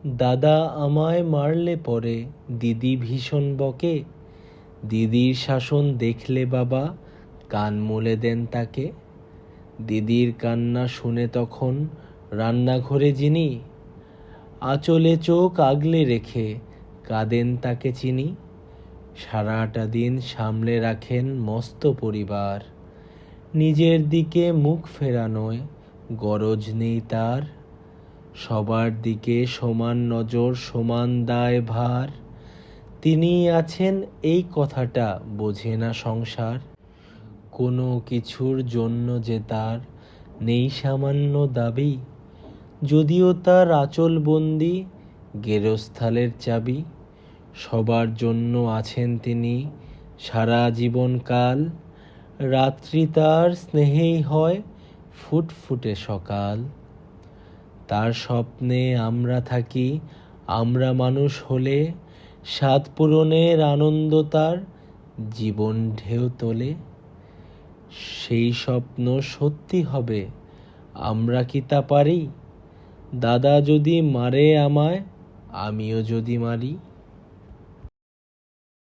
দাদা আমায় মারলে পরে দিদি ভীষণ বকে। দিদির শাসন দেখলে বাবা কান মলে দেন তাকে। দিদির কান্না শুনে তখন রান্নাঘরে যিনি আঁচলে চোখ আগলে রেখে কাঁদেন তাকে চিনি। সারাটা দিন সামলে রাখেন মস্ত পরিবার, নিজের দিকে মুখ ফেরানোয় গরজ নেই তার। সবার দিকে সমান নজর, সমান দায় ভার। তিনি আছেন এই কথাটা বোঝে না সংসার। কোনো কিছুর জন্য যে তার নেই সামান্য দাবি, যদিও তার আঁচলবন্দি গেরস্থালের চাবি। সবার জন্য আছেন তিনি সারা জীবনকাল, রাত্রি তার স্নেহেই হয় ফুটফুটে সকাল। তার স্বপ্নে আমরা থাকি, আমরা মানুষ হলে স্বাদ পূরণের আনন্দ তার জীবন ঢেউ তোলে। সেই স্বপ্ন সত্যি হবে, আমরা কি তা পারি? দাদা যদি মারে আমায়, আমিও যদি মারি।